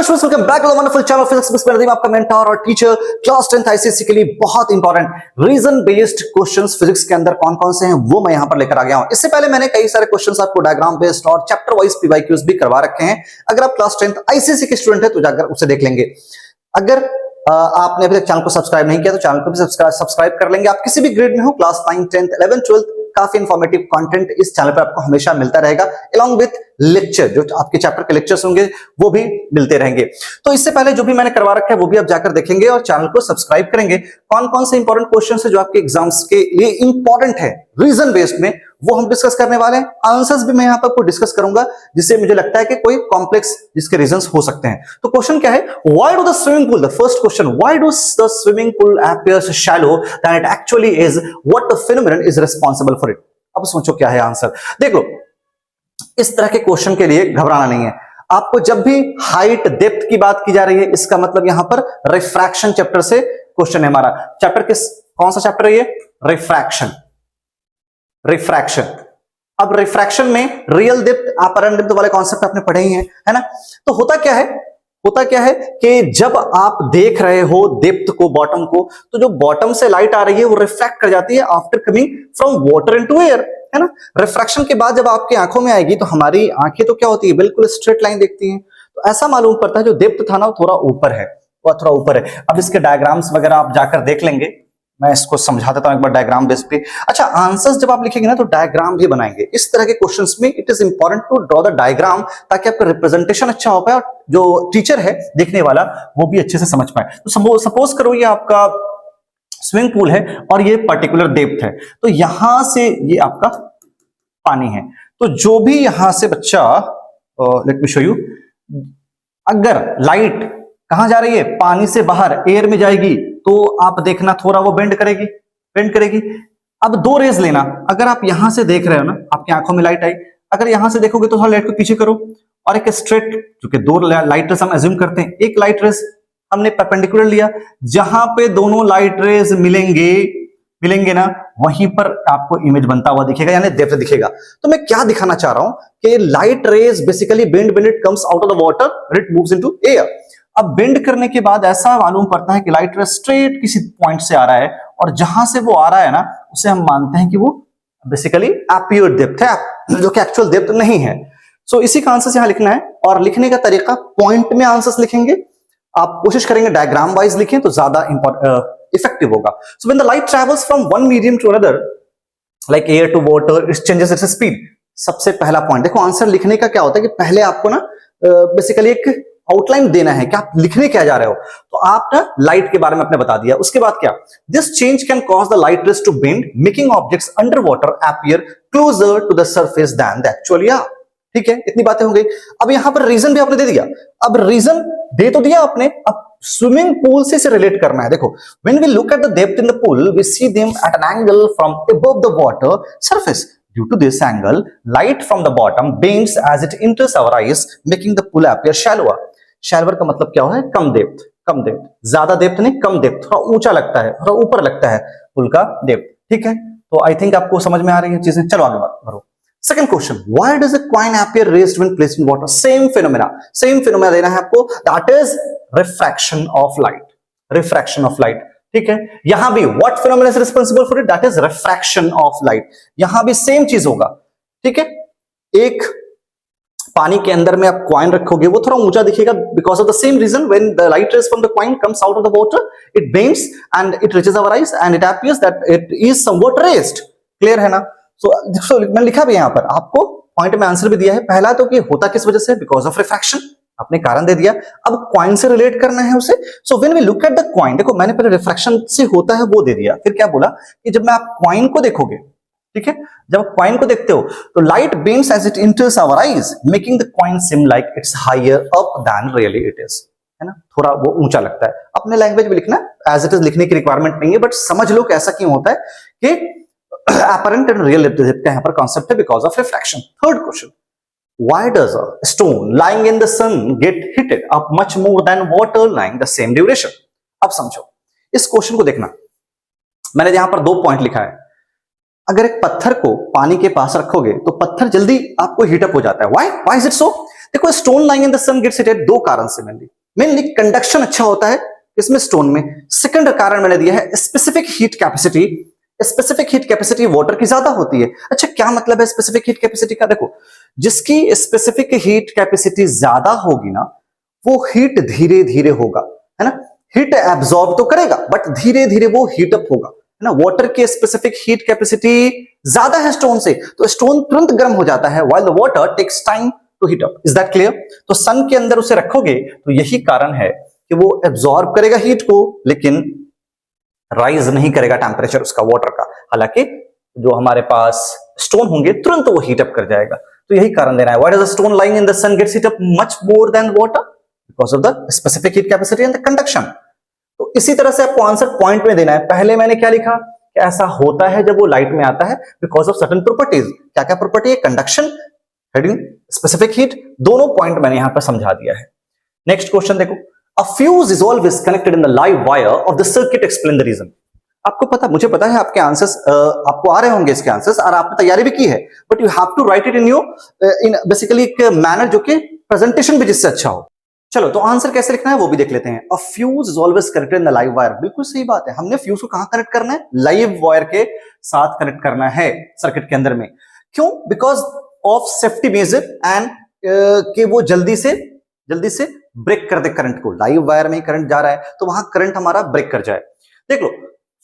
Students, welcome back to the wonderful channel physics with Pradeep, आपका mentor और teacher. Class 10th ICSE के लिए बहुत important reason based questions physics के अंदर कौन कौन से हैं वो मैं यहां पर लेकर आ गया हूं। इससे पहले मैंने कई सारे क्वेश्चंस आपको डायग्राम बेस्ड और चैप्टर वाइज पीवाईक्यूज भी करवा रखे हैं। अगर आप क्लास 10th आईसीएसई के स्टूडेंट है तो जाकर उसे देख लेंगे। अगर आपने अभी तक चैनल को सब्सक्राइब नहीं किया तो चैनल को भी सब्सक्राइब कर लेंगे। आप किसी भी ग्रेड में हो, क्लास 9, 10th, 11th, 12th, काफी इंफॉर्मेटिव कंटेंट इस चैनल पर आपको हमेशा मिलता रहेगा, अलॉन्ग विथ लेक्चर। जो आपके चैप्टर के लेक्चर्स होंगे वो भी मिलते रहेंगे। तो इससे पहले जो भी मैंने करवा रखा है वो भी आप जाकर देखेंगे और चैनल को सब्सक्राइब करेंगे। कौन कौन से इंपॉर्टेंट क्वेश्चन है जो आपके एग्जाम्स के लिए इंपॉर्टेंट है रीजन बेस्ड में, वो हम डिस्कस करने वाले हैं। आंसर्स भी मैं यहां पर आपको डिस्कस करूंगा जिससे मुझे लगता है कि कोई कॉम्प्लेक्स जिसके रीजंस हो सकते हैं। तो क्वेश्चन क्या है, why do the swimming pool, the first question, why do the swimming pool appears shallow than it actually is, what the phenomenon is responsible for it. अब सोचो क्या है आंसर। देखो, इस तरह के क्वेश्चन के लिए घबराना नहीं है आपको। जब भी हाइट डेप्थ की बात की जा रही है, इसका मतलब यहां पर रिफ्रैक्शन चैप्टर से क्वेश्चन है हमारा। चैप्टर कौन सा चैप्टर है ये? रिफ्रैक्शन। रिफ्रैक्शन। अब रिफ्रैक्शन में रियल डेप्थ, अपरेंट डेप्थ वाले कॉन्सेप्ट आपने पढ़े ही हैं, है ना। तो होता क्या है कि जब आप देख रहे हो डेप्थ को, बॉटम को, तो जो बॉटम से लाइट आ रही है वो रिफ्रैक्ट कर जाती है after coming from water into air, है ना। रिफ्रैक्शन के बाद जब आपकी आंखों में आएगी तो हमारी आंखें तो क्या होती है, बिल्कुल स्ट्रेट लाइन देखती हैं। तो ऐसा मालूम पड़ता है जो डेप्थ था ना वो थोड़ा ऊपर है, वो थोड़ा ऊपर है। अब इसके डायग्राम्स वगैरह आप जाकर देख लेंगे, मैं इसको समझा देता हूं एक बार डायग्राम बेस पे। अच्छा, आंसर्स जब आप लिखेंगे ना तो डायग्राम भी बनाएंगे। इस तरह के क्वेश्चंस में it is important to draw the diagram, ताकि आपका रिप्रेजेंटेशन अच्छा हो पाए और जो टीचर है देखने वाला वो भी अच्छे से समझ पाए। तो सपोज करो ये आपका स्विमिंग पूल है और ये पर्टिकुलर डेप्थ है, तो यहां से ये आपका पानी है। तो जो भी यहां से बच्चा, लेट मी शो यू, अगर लाइट कहां जा रही है, पानी से बाहर एयर में जाएगी, तो आप देखना थोड़ा वो बेंड करेगी। अब दो रेज लेना, अगर आप यहां से देख रहे हो ना, आपकी आंखों में लाइट आई, अगर यहां से देखोगे तो थोड़ा लाइट को पीछे करो और एक स्ट्रेट, क्योंकि दो लाइट रेज हम एज्यूम करते हैं, एक लाइट रेज हमने परपेंडिकुलर लिया, जहां पे दोनों लाइट रेज मिलेंगे ना, वहीं पर आपको इमेज बनता हुआ दिखेगा, यानी डेप्थ दिखेगा। तो मैं क्या दिखाना चाह रहा हूं कि light rays basically bend when it comes out of the water and it moves into air. अब बेंड करने के बाद ऐसा मालूम पड़ता है कि लाइट रे स्ट्रेट किसी पॉइंट से आ रहा है, और जहां से वो आ रहा है ना उसे हम मानते हैं कि वो बेसिकली अपीयर्ड डेप्थ है, जो कि एक्चुअल डेप्थ नहीं है। सो इसी का आंसर यहां लिखना है, और लिखने का तरीका पॉइंट में आंसर्स लिखेंगे। आप कोशिश करेंगे डायग्राम वाइज लिखें तो ज्यादा इफेक्टिव होगा। So when the light travels from one medium to another like air to water, it changes its speed. सबसे पहला पॉइंट देखो, आंसर लिखने का क्या होता है कि पहले आपको ना बेसिकली एक आउटलाइन देना है कि आप लिखने क्या जा रहे हो। तो आप ना लाइट के बारे में आपने बता दिया, उसके बाद क्या, this change can cause the light rays to bend making objects under water appear closer to the surface than the actual air. ठीक है, इतनी बातें हो गई। अब यहां पर रीजन भी आपने दे दिया। अब रीजन दे तो दिया आपने, अब स्विमिंग पूल से रिलेट करना है। देखो, when we look at the depth in the pool we see them at an angle from above the water surface. Due to this angle, light from the bottom bends as it enters our eyes, making the pool appear shallower. Shallower का मतलब क्या है? कम depth, ज्यादा depth नहीं, कम depth, थोड़ा ऊंचा लगता है, थोड़ा ऊपर लगता है पुल का डेप्थ। ठीक है, तो आई थिंक आपको समझ में आ रही है चीजें। चलो आगे बढ़ो। Second question, why does a coin appear raised when placed in water? Same phenomena देना है आपको, that is refraction of light. ठीक है, यहां भी what phenomena is responsible for it? That is refraction of light. यहां भी सेम चीज होगा। ठीक है, एक पानी के अंदर में आप कॉइन रखोगे वो थोड़ा ऊंचा दिखेगा because of the same reason, when the light rays from the coin comes out of the water it bends and it reaches our eyes and it appears that it is somewhat raised. Clear है ना। सो मैं लिखा भी यहां पर, आपको point में answer भी दिया है। पहला तो कि होता किस वजह से, बिकॉज ऑफ रिफ्रैक्शन, आपने कारण दे दिया। अब कॉइन से रिलेट करना है उसे। So when we look at the coin, देखो मैंने पहले रिफ्रैक्शन से होता है वो दे दिया, फिर क्या बोला कि जब मैं आप कॉइन को देखोगे, ठीक है, जब आप कॉइन को देखते हो तो light beams as it enters our eyes making the coin seem like it's higher up than really it is, है ना, थोड़ा वो ऊंचा लगता है। अपने लैंग्वेज में लिखना, एज इट इज लिखने की रिक्वायरमेंट नहीं है, बट समझ लो कि ऐसा क्यों होता है कि apparent and real depth का यहां पर कॉन्सेप्ट है because of refraction. Third question, why does a stone lying in the sun get heated up much more than water lying the same duration? अब समझो इस क्वेश्चन को देखना, मैंने यहां पर दो पॉइंट लिखा है। अगर एक पत्थर को पानी के पास रखोगे तो पत्थर जल्दी आपको हीटअप हो जाता है। Why is it so? देखो stone lying in the sun gets heated दो कारण से मेनली कंडक्शन अच्छा होता है इसमें स्टोन में। सेकंड कारण मैंने दिया है specific heat capacity. Specific heat capacity water की ज्यादा होती है। अच्छा क्या मतलब है स्पेसिफिक हीट कैपेसिटी का? देखो जिसकी स्पेसिफिक हीट कैपेसिटी ज्यादा होगी ना वो हीट धीरे धीरे होगा, है ना। हीट एब्जॉर्ब तो करेगा बट धीरे धीरे वो हीट अप होगा, है ना। वाटर की स्पेसिफिक हीट कैपेसिटी ज्यादा है स्टोन से, तो स्टोन तुरंत गर्म हो जाता है while the water takes time to heat up. Is that clear? तो सन के अंदर उसे रखोगे तो यही कारण है कि वो एब्जॉर्ब करेगा हीट को लेकिन राइज नहीं करेगा टेम्परेचर उसका वाटर का। हालांकि जो हमारे पास स्टोन होंगे तुरंत वो हीट अप कर जाएगा। तो यही कारण देना है why does the stone lying in the sun gets heat up much more than water because of the specific heat capacity and the conduction. तो इसी तरह से आपको आंसर पॉइंट में देना है। पहले मैंने क्या लिखा कि ऐसा होता है जब वो लाइट में आता है बिकॉज ऑफ सर्टेन प्रॉपर्टीज। क्या क्या प्रॉपर्टी है? कंडक्शन, हेडिंग, स्पेसिफिक हीट, दोनों पॉइंट मैंने यहां पर समझा दिया है। नेक्स्ट क्वेश्चन देखो, a fuse is always connected in the live wire of the circuit, explain the reason. आपको पता, मुझे पता है आपके आंसर्स आपको आ रहे होंगे इसके आंसर्स और आपने तैयारी भी की है, but you have to write it in your in basically एक मैनर जो कि प्रेजेंटेशन भी जिससे अच्छा हो। चलो तो आंसर कैसे लिखना है वो भी देख लेते हैं। अ fuse is always connected in the live wire. बिल्कुल सही बात है, हमने फ्यूज को कहां कनेक्ट करना है? लाइव वायर के साथ कनेक्ट करना है सर्किट के अंदर में। क्यों? Because of safety major and कि वो जल्दी से ब्रेक कर दे करंट को। लाइव वायर में ही करंट जा रहा है तो वहां करंट हमारा ब्रेक कर जाए। देख लो,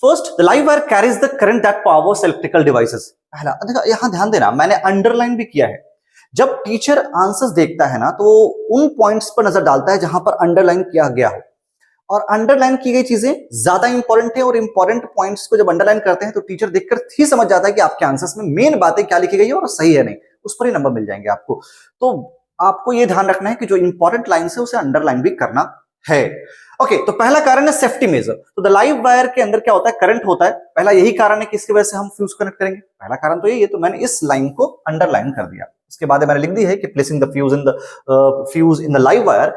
first the live wire carries the current that powers electrical devices. पहला देखो यहां ध्यान देना, मैंने अंडरलाइन भी किया है। जब टीचर आंसर्स देखता है ना तो उन पॉइंट्स पर नजर डालता है जहां पर अंडरलाइन किया गया हो, और अंडरलाइन की गई चीजें ज्यादा इंपॉर्टेंट है। और इंपॉर्टेंट पॉइंट्स को जब अंडरलाइन करते हैं तो टीचर देखकर ही समझ जाता है कि आपके आंसर्स में मेन बातें क्या लिखी गई है और सही है नहीं, उस पर ही नंबर मिल जाएंगे आपको। तो आपको यह ध्यान रखना है कि जो इंपॉर्टेंट लाइन है उसे अंडरलाइन भी करना है। ओके, तो पहला कारण है सेफ्टी मेजर। तो द लाइव वायर के अंदर क्या होता है? करंट होता है। पहला यही कारण है कि इसकी वजह से हम फ्यूज कनेक्ट करेंगे। पहला कारण तो यही है, तो मैंने इस लाइन को अंडरलाइन कर दिया। उसके बाद मैंने लिख दी है कि placing the fuse in the live wire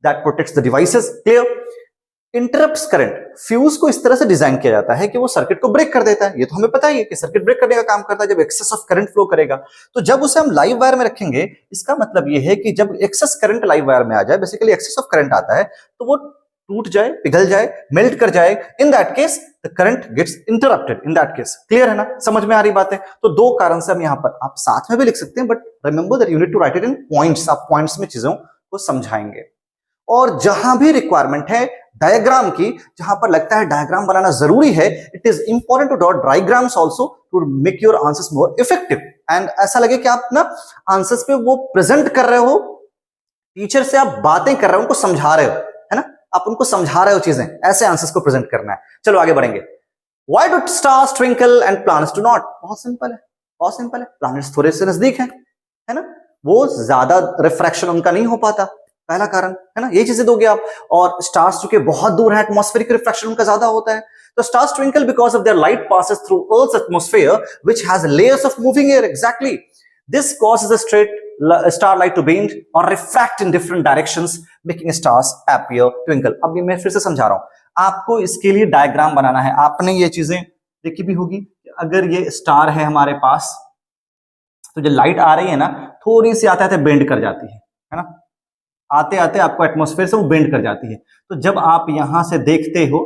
that protects the devices. Clear? Interrupts current. Fuse को इस तरह से डिजाइन किया जाता है कि वो सर्किट को ब्रेक कर देता है। ये तो हमें पता ही है कि सर्किट ब्रेक करने का काम करता है जब एक्सेस ऑफ करंट फ्लो करेगा। तो जब उसे हम लाइव वायर में रखेंगे, इसका मतलब ये है कि जब एक्सेस करंट लाइव वायर में आ जाए, बेसिकली एक्सेस ऑफ करंट आता है, तो वो टूट जाए, पिघल जाए, मेल्ट कर जाए। In that case the current gets interrupted. In that case clear है ना? समझ में आ रही बात है? तो दो कारण से हम यहां पर, आप साथ में भी लिख सकते हैं but remember that you need to write it in points. आप पॉइंट्स में चीजों को समझाएंगे। और जहां भी रिक्वायरमेंट है डायग्राम की, जहां पर लगता है डायग्राम बनाना जरूरी है, it is important to draw diagrams also to make your answers more effective. And ऐसा लगे कि आप ना आंसर्स पे वो प्रेजेंट कर रहे हो, टीचर से आप बातें कर रहे हो, उनको समझा रहे हो, है ना। आप उनको समझा रहे हो चीजें, ऐसे आंसर्स को प्रेजेंट करना है। चलो आगे बढ़ेंगे। Why do stars twinkle and planets do not? बहुत सिंपल है, बहुत सिंपल है। प्लैनेट्स थोड़े से नजदीक है ना, वो ज्यादा रिफ्रैक्शन उनका नहीं हो पाता, पहला कारण है ना। ये चीजें दोगे आप। और स्टार्स जो कि बहुत दूर है, एटमॉस्फेरिक रिफ्रैक्शन उनका ज्यादा होता है। तो stars twinkle because of their light passes through Earth's atmosphere which has layers of moving air. Exactly. This causes a straight starlight to bend or refract in different directions, making stars appear twinkle. अब ये मैं फिर से समझा रहा हूं आपको, इसके लिए डायग्राम बनाना है। आपने ये चीजें देखी भी होगी। अगर ये स्टार है हमारे पास, तो जो लाइट आ रही है ना, थोड़ी सी आते आते बेंड कर जाती है ना। आते आते आपको एटमॉस्फेयर से वो बेंड कर जाती है। तो जब आप यहां से देखते हो,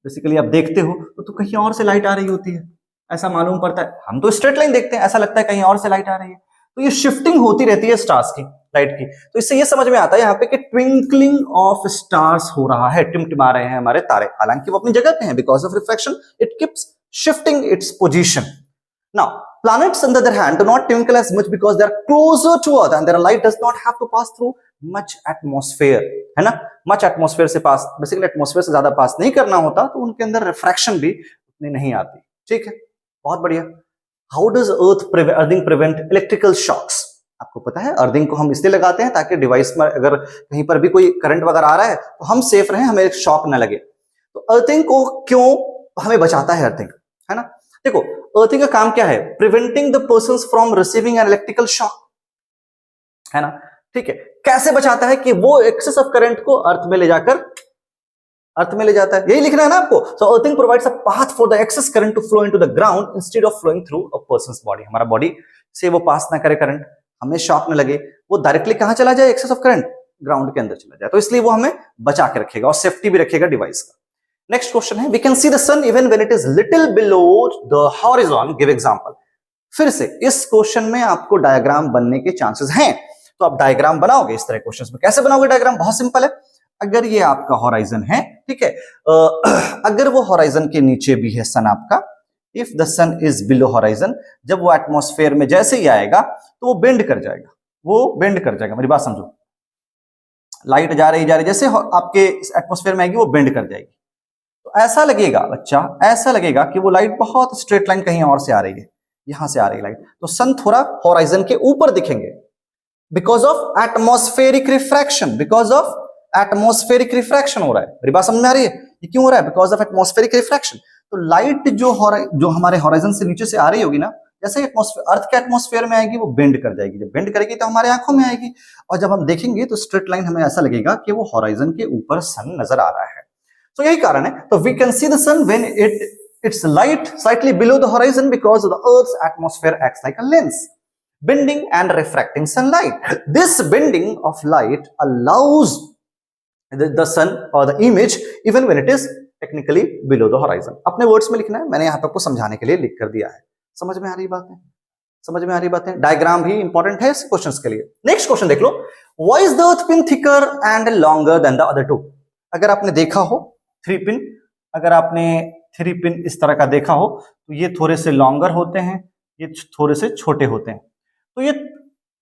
बेसिकली आप देखते हो तो कहीं और से लाइट आ रही होती है, ऐसा मालूम पड़ता है। हम तो स्ट्रेट लाइन देखते हैं, ऐसा लगता है कहीं और से लाइट आ रही है। तो ये शिफ्टिंग होती रहती है स्टार्स की, लाइट की। तो इससे ये समझ में आता है यहाँ पे कि ट्विंकलिंग ऑफ स्टार्स हो रहा है, टिमटिमा रहे हैं हमारे तारे। हालांकि वो अपनी जगह पे हैं, because of reflection it keeps shifting its position. Now planets on the other hand do not twinkle as much because they are closer to Earth and their light does not have to pass through much atmosphere, है ना। much atmosphere से पास, basically atmosphere से ज्यादा पास नहीं करना होता, तो उनके अंदर रिफ्रैक्शन भी उतनी नहीं आती। ठीक है, बहुत बढ़िया। How does earthing prevent electrical shocks? आपको पता है अर्थिंग को हम इसलिए लगाते हैं ताकि डिवाइस में अगर कहीं पर भी कोई करंट वगैरह आ रहा है तो हम सेफ रहें, हमें शॉक ना लगे। तो अर्थिंग को क्यों हमें बचाता है अर्थिंग, है ना। देखो अर्थिंग का काम क्या है? Preventing the persons from receiving an electrical shock, है ना। ठीक है, कैसे बचाता है? कि वो एक्सेस ऑफ करंट को अर्थ में ले जाता है, यही लिखना है ना आपको। So earthing provides a path for the excess current to flow into the ground instead of flowing through a person's body. हमारा बॉडी से वो पास ना करे करंट, हमें शॉक न लगे, वो डायरेक्टली कहां चला जाए, एक्सेस ऑफ करंट ग्राउंड के अंदर चला जाए, तो इसलिए वो हमें बचा के रखेगा और सेफ्टी भी रखेगा डिवाइस का। नेक्स्ट क्वेश्चन है, we can see the sun even when it is little below the horizon, give example. फिर से इस क्वेश्चन में आपको डायग्राम बनने के चांसेस हैं, तो आप डायग्राम बनाओगे इस तरह क्वेश्चंस में। कैसे बनाओगे डायग्राम, बहुत सिंपल है। अगर ये आपका हॉराइजन है, ठीक है, अगर वो हॉराइजन के नीचे भी है सन आपका, if the sun is below horizon, जब वो एटमॉस्फेयर में जैसे ही आएगा तो वो बेंड कर जाएगा, वो बेंड कर जाएगा। मेरी बात समझो, लाइट जा रही जैसे आपके एटमॉस्फेयर में आएगी वो बेंड कर जाएगी, तो ऐसा लगेगा बच्चा, ऐसा लगेगा कि वो लाइट बहुत स्ट्रेट लाइन कहीं और से आ रही है, यहां से आ रही है लाइट, तो सन थोड़ा हॉराइजन के ऊपर दिखेंगे because of atmospheric refraction, because of atmospheric refraction हो रहा है। मेरी बात समझ में आ रही है, ये क्यों हो रहा है, बिकॉज ऑफ एटमॉस्फेरिक रिफ्रैक्शन। तो लाइट जो हमारे हॉराइजन से नीचे से आ रही होगी ना, जैसे एटमॉस्फेयर अर्थ के एटमॉस्फेयर में आएगी वो बेंड कर जाएगी, जब बेंड करेगी तो हमारे आंखों में आएगी, और जब हम देखेंगे तो स्ट्रेट लाइन हमें ऐसा लगेगा कि वो हॉराइजन के ऊपर सन नजर आ रहा है। तो यही कारण है, तो we can see the sun when its light slightly below the horizon because the earth's atmosphere acts like a lens, bending and refracting sunlight. This bending of light allows the sun or the image even when it is technically below the horizon. अपने words में लिखना है, मैंने यहाँ पे आपको समझाने के लिए लिख कर दिया है। समझ में आ रही बात है, समझ में आ रही बातें। डायग्राम भी इंपॉर्टेंट है इस क्वेश्चंस के लिए। नेक्स्ट क्वेश्चन देख लो, why is the earth pin thicker and longer than the other two. अगर आपने देखा हो थ्री पिन, अगर आपने थ्री पिन इस तरह का देखा हो तो ये थोड़े से लॉन्गर होते हैं, ये थोड़े से छोटे होते हैं। तो ये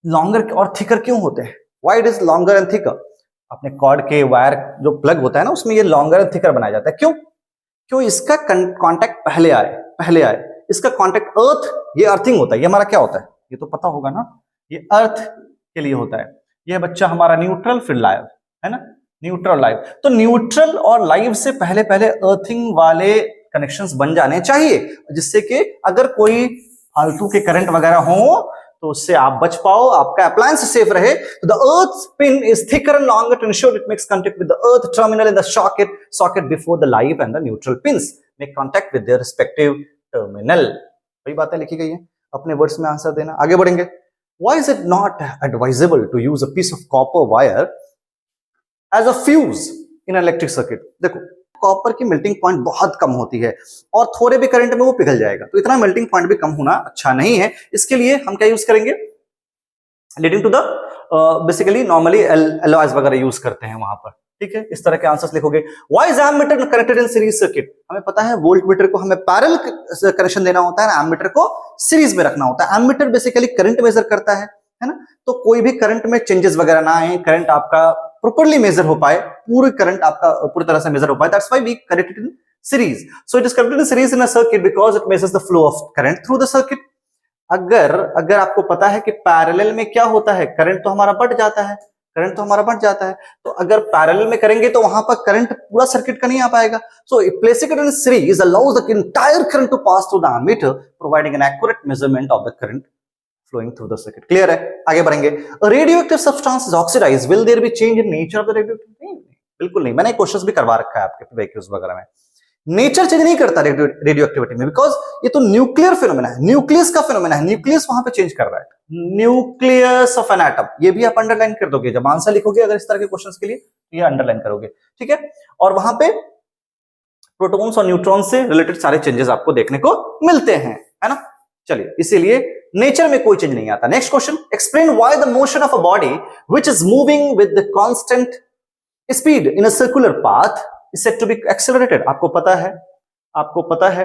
लॉन्गर और थिकर क्यों होते हैं, why it is longer and thicker. अपने कॉर्ड के वायर जो प्लग होता है ना, उसमें ये लॉन्गर एंड थिकर बनाया जाता है। क्यों, क्यों इसका कांटेक्ट पहले आए, इसका कांटेक्ट अर्थ, ये अर्थिंग होता है, ये हमारा क्या होता है ये तो पता होगा ना, ये अर्थ के लिए होता है। ये बच्चा हमारा न्यूट्रल फिर लाइव है ना, न्यूट्रल लाइव। तो न्यूट्रल और लाइव से पहले अर्थिंग वाले कनेक्शंस बन जाने चाहिए, जिससे कि अगर कोई फालतू के करंट वगैरह हो तो उससे आप बच पाओ, आपका अप्लायंस सेफ रहे। तो the earth pin is thicker and longer to ensure it makes contact with the earth terminal in the socket before the live and the neutral pins make contact with their respective terminal. वही बातें लिखी गई है, अपने words में answer देना। आगे बढ़ेंगे, why is it not advisable to use a piece of copper wire as a fuse in electric circuit. देखो, कॉपर की मेल्टिंग पॉइंट बहुत कम होती है और थोड़े भी करंट में वो पिघल जाएगा, तो इतना मेल्टिंग पॉइंट भी कम होना अच्छा नहीं है। इसके लिए हम क्या यूज करेंगे, leading to the basically normally alloys वगैरह यूज करते हैं वहां पर, ठीक है। इस तरह के आंसर्स लिखोगे। Why is ammeter connected in series circuit. हमें पता है वोल्ट मीटर को हमें पैरेलल कनेक्शन देना होता है, एमीटर को सीरीज में रखना होता है। एमीटर बेसिकली करंट मेजर करता है ना, तो कोई भी करंट में चेंजेस वगैरह ना आए, करंट आपका प्रॉपर्ली मेजर हो पाए, पूरे करंट आपका पूरी तरह से मेजर हो पाए। That's why we connect it in series. So it is connected in series in a circuit because it measures the flow of current through the circuit. अगर आपको पता है कि पैरेलल में क्या होता है, करंट तो हमारा बढ़ जाता है, करंट तो हमारा बढ़ जाता है, तो अगर पैरेलल में करेंगे तो वहां पर करंट पूरा सर्किट का नहीं आ पाएगा। So placing it in series allows the entire current to pass through the ammeter, providing an accurate measurement of the current flowing through the circuit. Clear है, आगे बढ़ेंगे। A radioactive substance is oxidized, will there be change in nature of the radioactive? नहीं, बिल्कुल नहीं। मैंने questions भी करवा रखा है आपके वैक्यूज वगैरह में। नेचर चेंज नहीं करता रेडियो एक्टिविटी में, बिकॉज ये तो न्यूक्लियर फिनोमेना है, न्यूक्लियस का फिनोमेना है, न्यूक्लियस वहां पे चेंज कर रहा है। न्यूक्लियस ऑफ एन एटम, ये भी आप अंडरलाइन कर दोगे जब आंसर लिखोगे अगर इस तरह के क्वेश्चंस के लिए, तो ये अंडरलाइन करोगे, ठीक है। और वहां पे प्रोटॉन्स और न्यूट्रॉन से रिलेटेड सारे चेंजेस आपको देखने को मिलते हैं, है ना। चलिए, इसीलिए नेचर में कोई चेंज नहीं आता। Next question, explain why the motion of a body which is moving with the constant speed in a circular path is said to be accelerated. आपको पता है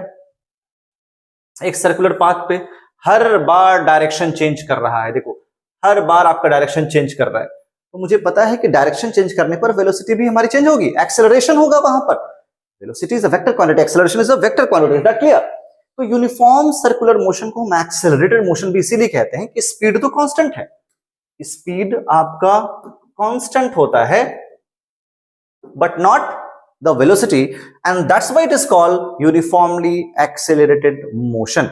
एक सर्कुलर पाथ पे हर बार डायरेक्शन चेंज कर रहा है। देखो, हर बार आपका डायरेक्शन चेंज कर रहा है, तो मुझे पता है कि डायरेक्शन चेंज करने पर वेलोसिटी भी हमारी चेंज होगी, एक्सेलरेशन होगा वहां पर। Velocity is a vector quantity, acceleration is a vector quantity, is that clear. तो यूनिफॉर्म सर्कुलर मोशन को हम एक्सेलरेटेड मोशन भी इसीलिए कहते हैं कि स्पीड तो कांस्टेंट है, स्पीड आपका कांस्टेंट होता है but not the velocity, and that's why it is called uniformly accelerated motion.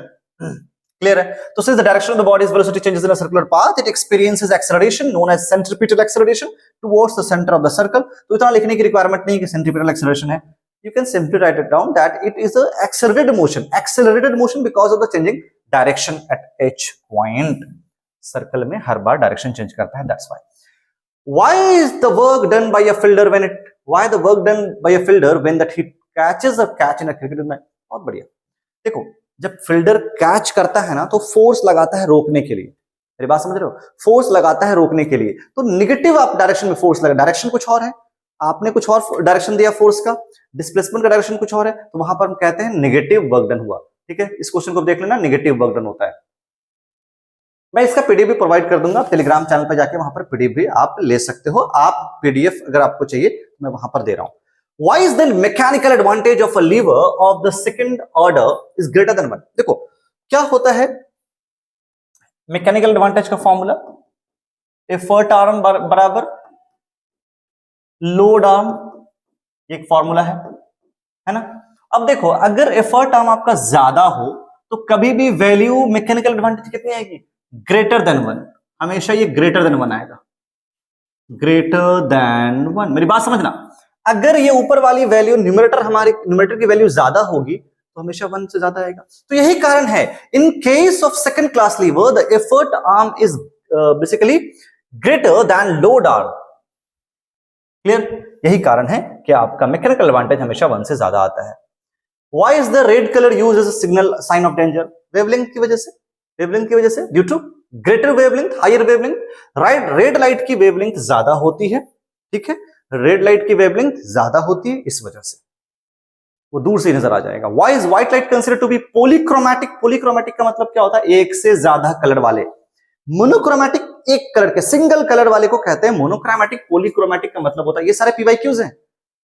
Clear है? तो since the direction of the body's velocity changes in a circular path, it experiences acceleration known as centripetal acceleration towards the center of the circle. तो इतना लिखने की requirement नहीं कि centripetal acceleration है, you can simply write it down that it is a accelerated motion because of the changing direction at each point. Circle में हर बार direction change करता है, that's why is the work done by a fielder when it why the work done by a fielder when that he catches a catch in a cricket match. बहुत बढ़िया। देखो जब fielder catch करता है ना तो फोर्स लगाता है रोकने के लिए, मेरी बात समझ रहे हो, फोर्स लगाता है रोकने के लिए, तो निगेटिव आप डायरेक्शन में फोर्स लगा, डायरेक्शन कुछ और है, आपने कुछ और डायरेक्शन दिया फोर्स का, डिस्प्लेसमेंट का डायरेक्शन कुछ और है, तो वहां पर हम कहते हैं नेगेटिव वर्क डन हुआ। ठीक है, इस क्वेश्चन को देख लेना, नेगेटिव वर्क डन होता है। मैं इसका पीडीएफ भी प्रोवाइड कर दूंगा, टेलीग्राम चैनल पर जाके वहां पर पीडीएफ भी आप ले सकते हो, आप पीडीएफ अगर आपको चाहिए तो मैं वहां पर दे रहा हूं। Why is the mechanical advantage of a lever of the second order is greater than 1? देखो क्या होता है मैकेनिकल एडवांटेज का फॉर्मूला, एफर्ट आर्म बराबर लोड आर्म, एक फॉर्मूला है ना। अब देखो अगर एफर्ट आर्म आपका ज्यादा हो तो कभी भी वैल्यू मैकेनिकल एडवांटेज कितनी आएगी, ग्रेटर देन 1, हमेशा ये ग्रेटर देन 1 आएगा, ग्रेटर देन 1। मेरी बात समझना, अगर ये ऊपर वाली वैल्यू न्यूमरेटर, हमारी न्यूमरेटर की वैल्यू ज्यादा होगी तो हमेशा 1 से ज्यादा आएगा। तो यही कारण है in case of second class lever the effort arm is basically greater than load arm. Clear, यही कारण है कि आपका मैकेनिकल एडवांटेज हमेशा 1 से ज्यादा आता है। Why is the red colour used as a signal sign of danger? Wavelength की वजह से, वेवलेंथ की वजह से, due to greater wavelength, higher wavelength, right. Red light की वेवलेंथ ज्यादा होती है, ठीक है, रेड लाइट की वेवलेंथ ज्यादा होती है, इस वजह से वो दूर से नजर आ जाएगा। Why is white light considered to be polychromatic? Polychromatic का मतलब क्या होता है, एक से ज्यादा कलर वाले। मोनोक्रोमैटिक एक कलर के, सिंगल कलर वाले को कहते हैं मोनोक्रोमैटिक। पॉलीक्रोमैटिक का मतलब होता है, ये सारे पीवाईक्यूज हैं,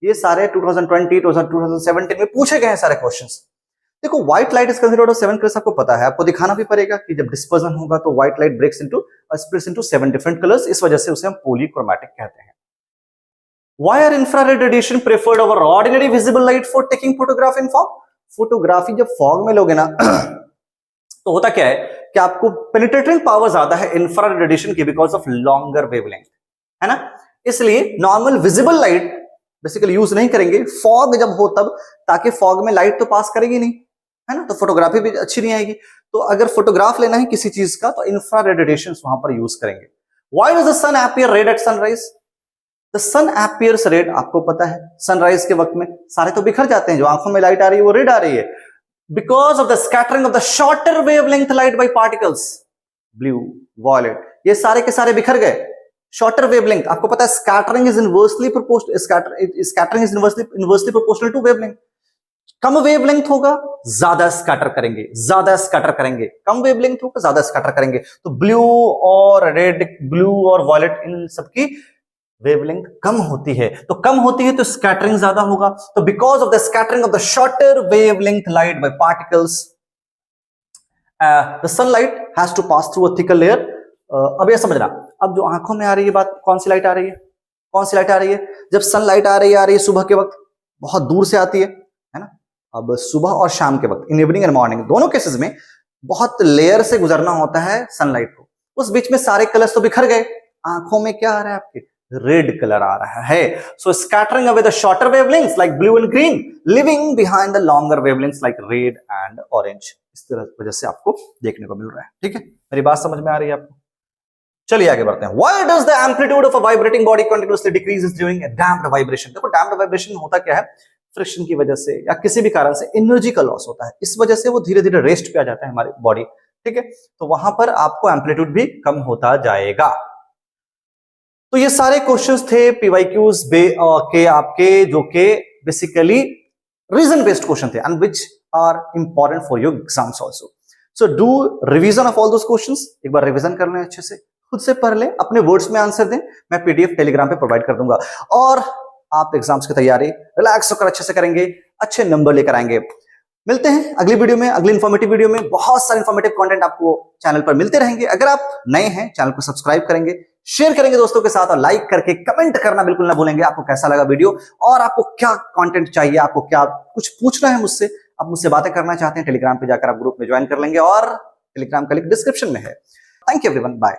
ये सारे 2020 2017 में पूछे गए हैं सारे क्वेश्चंस। देखो white light is considered 7 colours, आपको पता है, आपको दिखाना भी पड़ेगा कि जब डिस्पर्जन होगा तो white light breaks into splits into 7 different colours, इस वजह से उसे हम पॉलीक्रोमैटिक कहते हैं। Why are infrared radiation preferred over ordinary visible light for taking photograph in fog? Photography जब फॉग में लोगे ना तो होता क्या है कि आपको पेनिट्रेटिंग पावर ज्यादा है इंफ्रारेड रेडिएशन की, बिकॉज ऑफ लॉन्गर वेवलेंथ, है ना। इसलिए normal visible light basically use नहीं करेंगे, फॉग जब हो तब, ताकि फॉग में लाइट तो पास करेगी नहीं, है ना, तो फोटोग्राफी भी अच्छी नहीं आएगी। तो अगर फोटोग्राफ लेना है किसी चीज का तो इंफ्रारेड रेडिएशन वहां पर यूज करेंगे। Why does the sun appear red at sunrise? The sun appears red, आपको पता है सनराइज के वक्त में सारे तो बिखर जाते हैं, जो आंखों में लाइट आ रही है वो रेड आ रही है, because of the scattering of the shorter wavelength light by particles, blue, violet, ये सारे के सारे बिखर गए। शॉर्टर वेवलेंथ, आपको पता है scattering is inversely proportional to wavelength. कम वेवलेंथ होगा ज्यादा स्कैटर करेंगे, ज्यादा स्कैटर करेंगे, कम वेवलेंथ होगा ज्यादा स्कैटर करेंगे। तो ब्लू और रेड, ब्लू और वॉयलेट, इन सबकी वेवलेंथ कम होती है, तो कम होती है तो स्कैटरिंग ज्यादा होगा। तो because of the scattering of the shorter wavelength light by particles the sunlight has to pass through a thicker layer. अब ये समझना, अब जो आंखों में आ रही है बात, कौन सी लाइट आ रही है, कौन सी लाइट आ रही है, जब सनलाइट आ रही है सुबह के वक्त, बहुत दूर से आती है ना। अब सुबह और शाम के वक्त, इन इवनिंग एंड मॉर्निंग, दोनों केसेस में बहुत लेयर से गुजरना होता है सनलाइट को, उस बीच में सारे कलर्स तो बिखर गए, आंखों में क्या आ रहा है आपके, रेड कलर आ रहा है। So scattering away the shorter wavelengths like blue and green, living behind the longer wavelengths like red and orange. इस तरह वजह से आपको देखने को मिल रहा है, ठीक है, मेरी बात समझ में आ रही है आपको। चलिए आगे बढ़ते हैं। Why does the amplitude of a vibrating body continuously decreases during a damped vibration? देखो damped vibration होता क्या है, फ्रिक्शन की वजह से या किसी भी कारण से एनर्जी का लॉस होता है, इस वजह से वो धीरे धीरे रेस्ट पे आ जाता है हमारी बॉडी, ठीक है, तो वहां पर आपको एम्पलीट्यूड भी कम होता जाएगा। तो ये सारे क्वेश्चंस थे पीवाईक्यूज के आपके, जो के बेसिकली रीजन बेस्ड क्वेश्चन थे and which are important for your exams also. So do revision of all those questions, एक बार रिवीजन कर लें अच्छे से, खुद से पढ़ लें, अपने वर्ड्स में आंसर दें, मैं पीडीएफ टेलीग्राम पे प्रोवाइड कर दूंगा, और आप एग्जाम्स की तैयारी रिलैक्स होकर अच्छे से करेंगे, अच्छे नंबर लेकर आएंगे। मिलते हैं अगली वीडियो में, अगली इंफॉर्मेटिव वीडियो में। बहुत सारे इंफॉर्मेटिव कंटेंट आपको चैनल पर मिलते रहेंगे। अगर आप नए हैं, चैनल को सब्सक्राइब करेंगे, शेयर करेंगे दोस्तों के साथ, और लाइक करके कमेंट करना बिल्कुल ना भूलेंगे आपको कैसा लगा वीडियो, और आपको क्या कंटेंट चाहिए, आपको क्या कुछ पूछना है मुझसे, आप मुझसे बातें करना चाहते हैं, टेलीग्राम पे जाकर आप ग्रुप में ज्वाइन कर लेंगे, और टेलीग्राम का लिंक डिस्क्रिप्शन में है। Thank you everyone, bye.